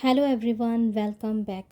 Hello everyone, welcome back.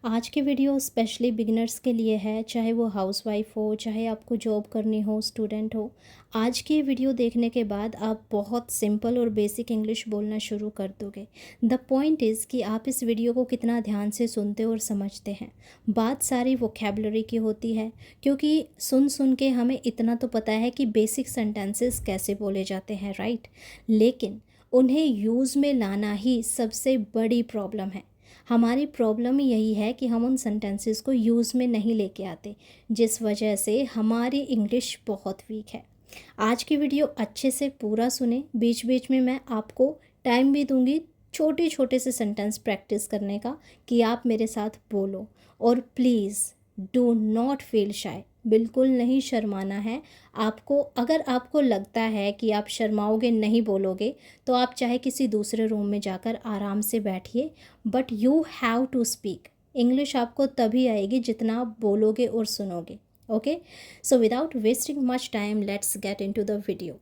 आज की video specially beginners के लिए है, चाहे वो हाउसवाइफ हो, चाहे आपको जॉब करनी हो, स्टूडेंट हो। आज की वीडियो देखने के बाद आप बहुत सिंपल और बेसिक इंग्लिश बोलना शुरू कर दोगे। द पॉइंट इज़ कि आप इस वीडियो को कितना ध्यान से सुनते और समझते हैं। बात सारी वोकैबुलरी की होती है, क्योंकि सुन सुन के हमें इतना तो पता है कि बेसिक सेंटेंसेस कैसे बोले जाते हैं, राइट। लेकिन उन्हें यूज़ में लाना ही सबसे बड़ी प्रॉब्लम है। हमारी प्रॉब्लम यही है कि हम उन सेंटेंसेस को यूज़ में नहीं लेके आते, जिस वजह से हमारी इंग्लिश बहुत वीक है। आज की वीडियो अच्छे से पूरा सुने, बीच बीच में मैं आपको टाइम भी दूंगी छोटे छोटे से सेंटेंस प्रैक्टिस करने का, कि आप मेरे साथ बोलो। और please do not feel shy, बिल्कुल नहीं शर्माना है आपको। अगर आपको लगता है कि आप शर्माओगे, नहीं बोलोगे, तो आप चाहे किसी दूसरे रूम में जाकर आराम से बैठिए, but you have to speak. English आपको तभी आएगी जितना आप बोलोगे और सुनोगे। Okay, so without wasting much time let's get into the video.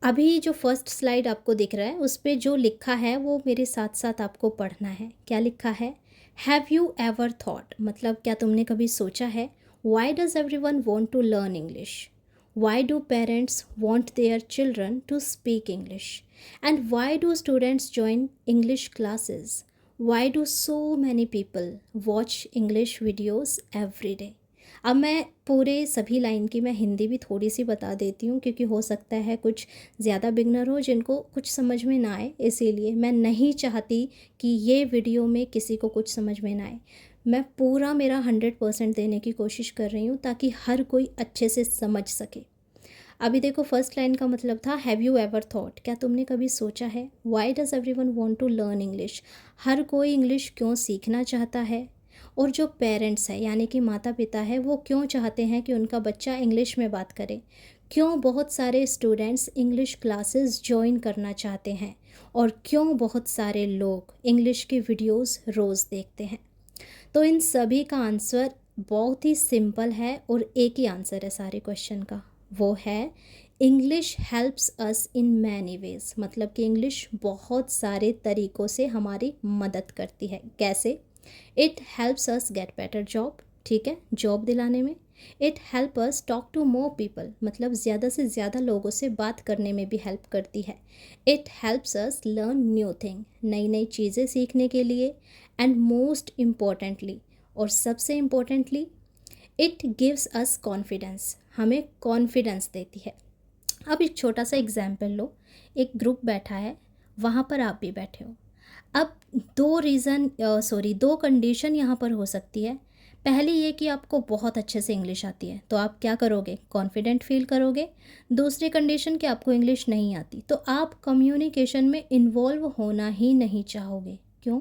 अभी जो फर्स्ट स्लाइड आपको दिख रहा है, उस पर जो लिखा है वो मेरे साथ साथ आपको पढ़ना है। क्या लिखा है? हैव यू एवर थॉट, मतलब क्या तुमने कभी सोचा है, why does everyone want to learn English? Why do parents want their children to speak English? And why do students join English classes? Why do so many people watch English videos every day? अब मैं पूरे सभी line की मैं हिंदी भी थोड़ी सी बता देती हूँ, क्योंकि हो सकता है कुछ ज़्यादा बिगनर हो जिनको कुछ समझ में ना आए। इसीलिए मैं नहीं चाहती कि ये वीडियो में किसी को कुछ समझ में ना आए। मैं पूरा मेरा 100% देने की कोशिश कर रही हूँ, ताकि हर कोई अच्छे से समझ सके। अभी देखो, फर्स्ट लाइन का मतलब था हैव यू एवर थॉट, क्या तुमने कभी सोचा है। Why does everyone want to learn English, हर कोई इंग्लिश क्यों सीखना चाहता है। और जो पेरेंट्स है यानी कि माता पिता है, वो क्यों चाहते हैं कि उनका बच्चा इंग्लिश में बात करे। क्यों बहुत सारे स्टूडेंट्स इंग्लिश क्लासेस ज्वाइन करना चाहते हैं। और क्यों बहुत सारे लोग इंग्लिश की वीडियोस रोज़ देखते हैं। तो इन सभी का आंसर बहुत ही सिंपल है, और एक ही आंसर है सारे क्वेश्चन का, वो है English helps us in many ways. मतलब कि इंग्लिश बहुत सारे तरीक़ों से हमारी मदद करती है। कैसे? It helps us get better job, ठीक है, जॉब दिलाने में। It help us talk to more people, मतलब ज़्यादा से ज़्यादा लोगों से बात करने में भी हेल्प करती है। It helps us learn new thing, नई नई चीज़ें सीखने के लिए। एंड मोस्ट इम्पॉर्टेंटली, और सबसे importantly, it gives us confidence, हमें कॉन्फिडेंस देती है। अब एक छोटा सा एग्जाम्पल लो। एक ग्रुप बैठा है, वहाँ पर आप भी बैठे हो। अब दो कंडीशन यहाँ पर हो सकती है। पहली ये कि आपको बहुत अच्छे से इंग्लिश आती है, तो आप क्या करोगे, कॉन्फिडेंट फील करोगे। दूसरी कंडीशन कि आपको इंग्लिश नहीं आती, तो आप कम्युनिकेशन में इन्वॉल्व होना ही नहीं चाहोगे। क्यों?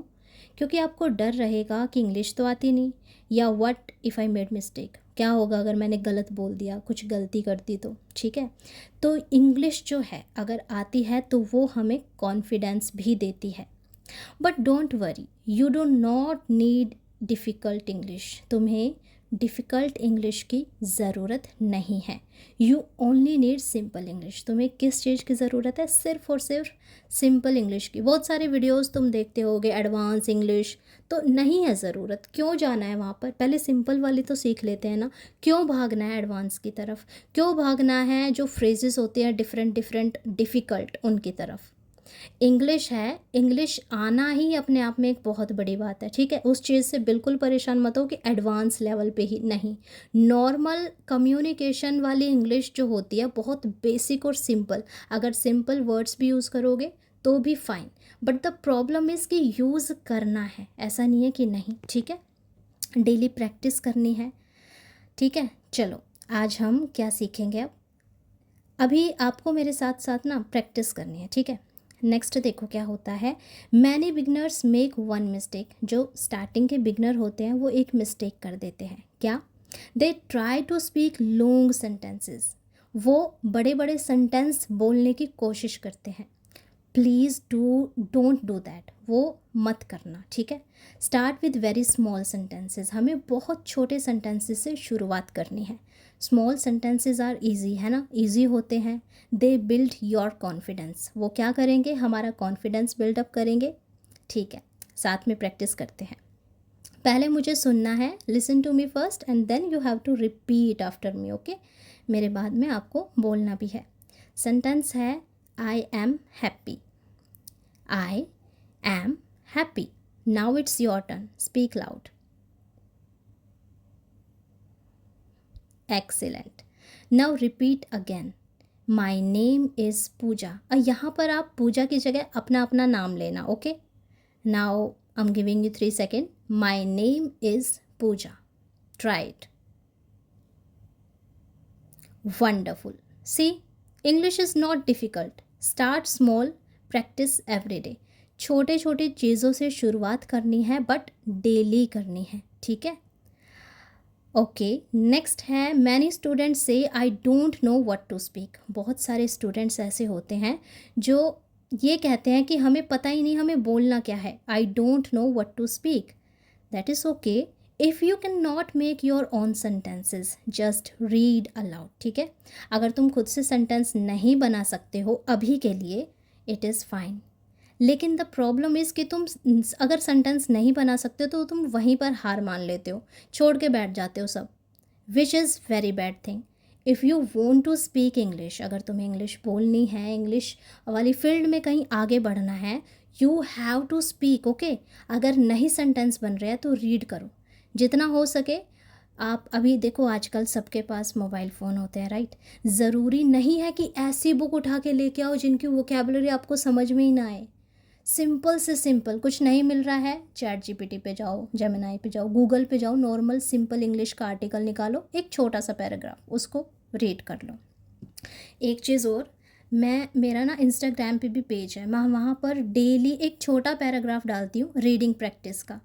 क्योंकि आपको डर रहेगा कि इंग्लिश तो आती नहीं, या what if I made mistake, क्या होगा अगर मैंने गलत बोल दिया, कुछ गलती कर दी तो, ठीक है। तो इंग्लिश जो है अगर आती है तो वो हमें कॉन्फिडेंस भी देती है। But don't worry, you do not need difficult English, तुम्हें डिफ़िकल्ट इंग्लिश की ज़रूरत नहीं है। You only need simple English. तुम्हें किस चीज़ की ज़रूरत है? सिर्फ और सिर्फ सिंपल इंग्लिश की। बहुत सारे वीडियोस तुम देखते होगे एडवांस इंग्लिश, तो नहीं है ज़रूरत। क्यों जाना है वहाँ पर? पहले सिंपल वाली तो सीख लेते हैं ना। क्यों भागना है एडवांस की तरफ? क्यों भागना है जो फ्रेजेस होते हैं डिफरेंट डिफरेंट डिफ़िकल्ट, उनकी तरफ? इंग्लिश है, इंग्लिश आना ही अपने आप में एक बहुत बड़ी बात है, ठीक है। उस चीज़ से बिल्कुल परेशान मत हो कि एडवांस लेवल पे ही नहीं। नॉर्मल कम्युनिकेशन वाली इंग्लिश जो होती है बहुत बेसिक और सिंपल, अगर सिंपल वर्ड्स भी यूज़ करोगे तो भी fine. But the problem is कि यूज़ करना है, ऐसा नहीं है कि नहीं, ठीक है। डेली प्रैक्टिस करनी है, ठीक है। चलो, आज हम क्या सीखेंगे? अब अभी आपको मेरे साथ साथ ना प्रैक्टिस करनी है, ठीक है। नेक्स्ट देखो क्या होता है। Many beginners make one mistake, जो स्टार्टिंग के बिगनर होते हैं वो एक मिस्टेक कर देते हैं। क्या? They try to speak long sentences, वो बड़े बड़े सेंटेंस बोलने की कोशिश करते हैं। प्लीज़ डोंट डू दैट, वो मत करना, ठीक है। Start with very small sentences, हमें बहुत छोटे सेंटेंसेस से शुरुआत करनी है। स्मॉल सेंटेंसेस आर इजी, है ना, इजी होते हैं। दे बिल्ड योर कॉन्फिडेंस, वो क्या करेंगे, हमारा कॉन्फिडेंस बिल्डअप करेंगे। ठीक है, साथ में प्रैक्टिस करते हैं। पहले मुझे सुनना है, listen to me first and then you have to repeat after me, okay. मेरे बाद में आपको बोलना भी है। सेंटेंस है I am happy, I am happy. Now it's your turn, speak loud. Excellent. Now repeat again, my name is Pooja. यहाँ पर आप पूजा की जगह अपना अपना नाम लेना, okay. Now I am giving you 3 second. My name is Pooja, try it. Wonderful. See, English is not difficult. Start small, practice every day. छोटे छोटे चीज़ों से शुरुआत करनी है, बट डेली करनी है, ठीक है। ओके, नेक्स्ट है मैनी स्टूडेंट्स से I don't know what to speak. बहुत सारे स्टूडेंट्स ऐसे होते हैं जो ये कहते हैं कि हमें पता ही नहीं हमें बोलना क्या है। I don't know what to speak. That is okay if you can not make your own sentences, just read aloud, ठीक है। अगर तुम खुद से सेंटेंस नहीं बना सकते हो अभी के लिए, इट इज़ फाइन। लेकिन द प्रॉब्लम इज़ कि तुम अगर सेंटेंस नहीं बना सकते तो तुम वहीं पर हार मान लेते हो, छोड़ के बैठ जाते हो सब, which is very bad thing. If you want to speak English, अगर तुम्हें इंग्लिश बोलनी है, इंग्लिश वाली फील्ड में कहीं आगे बढ़ना है, you have to speak, okay. अगर नहीं सेंटेंस बन रहे हैं तो रीड करो जितना हो सके। आप अभी देखो आजकल सबके पास मोबाइल फ़ोन होते हैं, राइट। ज़रूरी नहीं है कि ऐसी बुक उठा के लेके आओ जिनकी वोकैबुलरी आपको समझ में ही ना आए। सिंपल से सिंपल, कुछ नहीं मिल रहा है, चैट जीपीटी पे जाओ, जेमिनाई पे जाओ, गूगल पे जाओ, नॉर्मल सिंपल इंग्लिश का आर्टिकल निकालो, एक छोटा सा पैराग्राफ, उसको रीड कर लो। एक चीज़ और, मैं मेरा ना इंस्टाग्राम पे भी पेज है, मैं वहाँ पर डेली एक छोटा पैराग्राफ डालती हूँ रीडिंग प्रैक्टिस का,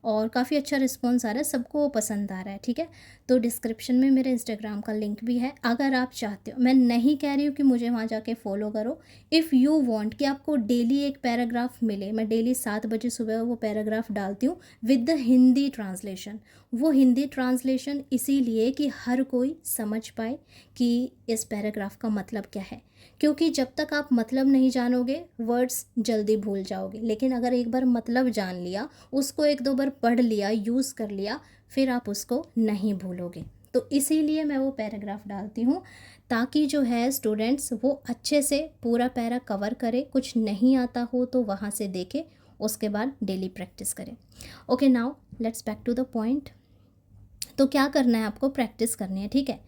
और काफ़ी अच्छा रिस्पॉन्स आ रहा है, सबको वो पसंद आ रहा है, ठीक है। तो डिस्क्रिप्शन में मेरे इंस्टाग्राम का लिंक भी है, अगर आप चाहते हो। मैं नहीं कह रही हूँ कि मुझे वहाँ जाके फॉलो करो। इफ़ यू वांट कि आपको डेली एक पैराग्राफ मिले, मैं डेली 7 बजे सुबह वो पैराग्राफ डालती हूँ विद द हिंदी ट्रांसलेशन। वो हिंदी ट्रांसलेशन इसीलिए कि हर कोई समझ पाए कि इस पैराग्राफ का मतलब क्या है, क्योंकि जब तक आप मतलब नहीं जानोगे वर्ड्स जल्दी भूल जाओगे। लेकिन अगर एक बार मतलब जान लिया, उसको 1-2 बार पढ़ लिया, यूज़ कर लिया, फिर आप उसको नहीं भूलोगे। तो इसीलिए मैं वो पैराग्राफ डालती हूँ, ताकि जो है स्टूडेंट्स वो अच्छे से पूरा पैरा कवर करे, कुछ नहीं आता हो तो वहाँ से देखे, उसके बाद डेली प्रैक्टिस करें। Okay, now let's back to the point. तो क्या करना है आपको, प्रैक्टिस करनी है, ठीक है।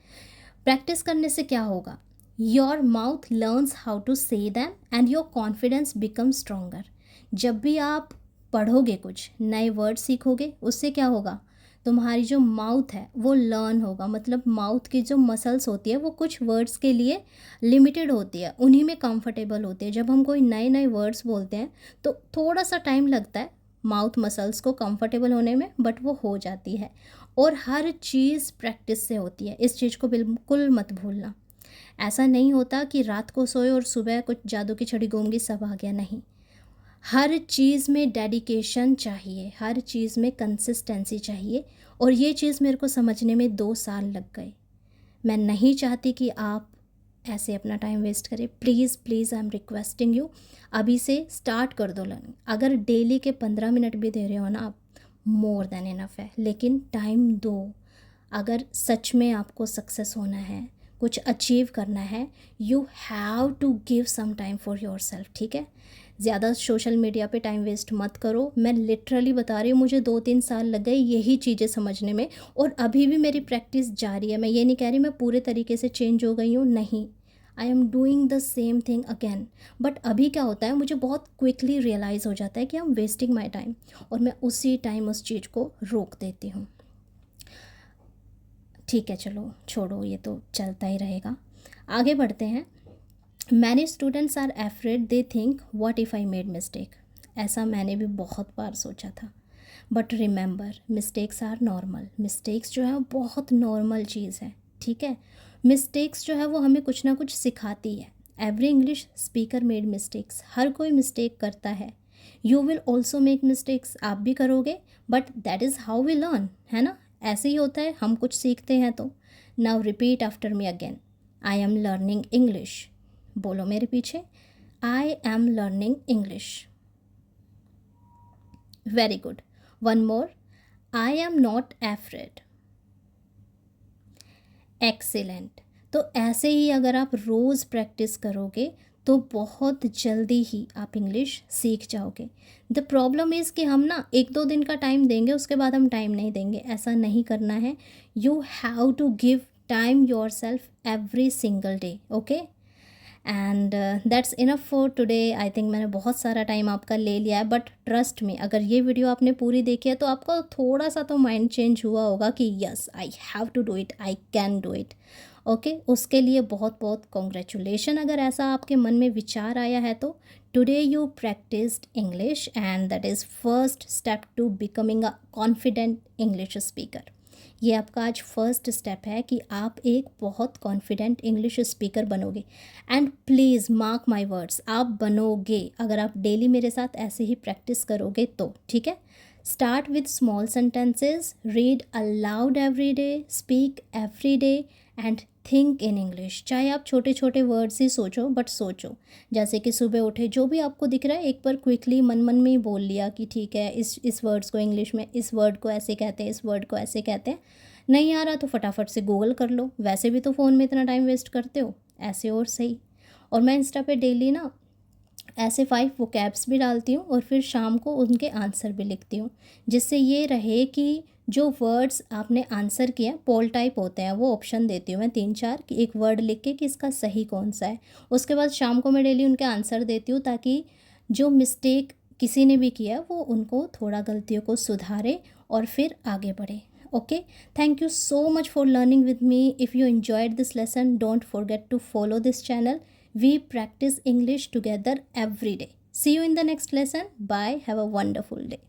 प्रैक्टिस करने से क्या होगा, your mouth learns how to say them and your confidence become stronger. जब भी आप पढ़ोगे, कुछ नए वर्ड सीखोगे, उससे क्या होगा, तुम्हारी जो माउथ है वो लर्न होगा। मतलब माउथ की जो मसल्स होती है वो कुछ वर्ड्स के लिए लिमिटेड होती है, उन्हीं में कंफर्टेबल होती है। जब हम कोई नए नए वर्ड्स बोलते हैं तो थोड़ा सा टाइम लगता है माउथ मसल्स को कंफर्टेबल होने में, बट वो हो जाती है। और हर चीज़ प्रैक्टिस से होती है, इस चीज़ को बिल्कुल मत भूलना। ऐसा नहीं होता कि रात को सोए और सुबह कुछ जादू की छड़ी घूम गई सब आ गया, नहीं। हर चीज़ में डेडिकेशन चाहिए, हर चीज़ में कंसिस्टेंसी चाहिए, और ये चीज़ मेरे को समझने में 2 साल लग गए। मैं नहीं चाहती कि आप ऐसे अपना टाइम वेस्ट करें। Please please I am requesting you, अभी से स्टार्ट कर दो लर्निंग। अगर डेली के 15 मिनट भी दे रहे हो ना आप, मोर देन इनफ है, लेकिन टाइम दो। अगर सच में आपको सक्सेस होना है, कुछ अचीव करना है, you have to give some time for yourself, ठीक है। ज़्यादा सोशल मीडिया पे टाइम वेस्ट मत करो। मैं लिटरली बता रही हूँ, मुझे 2-3 साल लग गए यही चीज़ें समझने में, और अभी भी मेरी प्रैक्टिस जारी है। मैं ये नहीं कह रही मैं पूरे तरीके से चेंज हो गई हूँ, नहीं, I am doing the same thing again. But अभी क्या होता है, मुझे बहुत क्विकली रियलाइज़ हो जाता है कि I am wasting my time, और मैं उसी टाइम उस चीज़ को रोक देती हूँ। ठीक है, चलो छोड़ो, ये तो चलता ही रहेगा, आगे बढ़ते हैं। Many students are afraid, they think what if I made mistake. ऐसा मैंने भी बहुत बार सोचा था, but remember mistakes are normal. Mistakes जो है वो बहुत नॉर्मल चीज़ है, ठीक है। मिस्टेक्स जो है वो हमें कुछ ना कुछ सिखाती है। Every English speaker made mistakes, हर कोई मिस्टेक करता है। You will also make mistakes, आप भी करोगे, but that is how we learn, है ना। ऐसे ही होता है, हम कुछ सीखते हैं तो। Now repeat after me again, I am learning English. बोलो मेरे पीछे, I am learning English. Very good. One more. I am not afraid. Excellent. तो ऐसे ही अगर आप रोज़ प्रैक्टिस करोगे तो बहुत जल्दी ही आप इंग्लिश सीख जाओगे. द प्रॉब्लम इज़ कि हम ना एक दो दिन का टाइम देंगे, उसके बाद हम टाइम नहीं देंगे. ऐसा नहीं करना है. You have to give time yourself every single day. Okay. And that's enough for today. I think मैंने बहुत सारा टाइम आपका ले लिया है, बट ट्रस्ट में अगर ये वीडियो आपने पूरी देखी है तो आपका थोड़ा सा तो माइंड चेंज हुआ होगा कि yes, I have to do it, I can do it. Okay, उसके लिए बहुत बहुत कॉन्ग्रेचुलेशन. अगर ऐसा आपके मन में विचार आया है तो today you practised English and that is first step to becoming a confident English speaker. ये आपका आज फर्स्ट स्टेप है कि आप एक बहुत कॉन्फिडेंट इंग्लिश स्पीकर बनोगे. And please mark my words, आप बनोगे अगर आप डेली मेरे साथ ऐसे ही प्रैक्टिस करोगे तो. ठीक है. Start with small sentences, read aloud every day, speak every day and think in English. चाहे आप छोटे छोटे वर्ड्स ही सोचो, बट सोचो. जैसे कि सुबह उठे जो भी आपको दिख रहा है एक बार क्विकली मन मन में ही बोल लिया कि ठीक है, इस वर्ड्स को इंग्लिश में, इस वर्ड को ऐसे कहते हैं, इस वर्ड को ऐसे कहते हैं. नहीं आ रहा तो फटाफट से गूगल कर लो. वैसे भी तो फ़ोन में इतना टाइम वेस्ट करते हो, ऐसे और सही. और मैं इंस्टा पे डेली ना ऐसे 5 वोकैब्स भी डालती हूँ और फिर शाम को उनके आंसर भी लिखती हूँ, जिससे ये रहे कि जो वर्ड्स आपने आंसर किया पोल टाइप होते हैं, वो ऑप्शन देती हूँ मैं 3-4 कि एक वर्ड लिख के कि इसका सही कौन सा है. उसके बाद शाम को मैं डेली उनके आंसर देती हूँ ताकि जो मिस्टेक किसी ने भी किया वो उनको थोड़ा गलतियों को सुधारे और फिर आगे बढ़े. Okay. Thank you so much for learning with me. If you enjoyed this lesson, don't forget to follow this channel. We practice English together every day. See you in the next lesson. Bye. Have a wonderful day.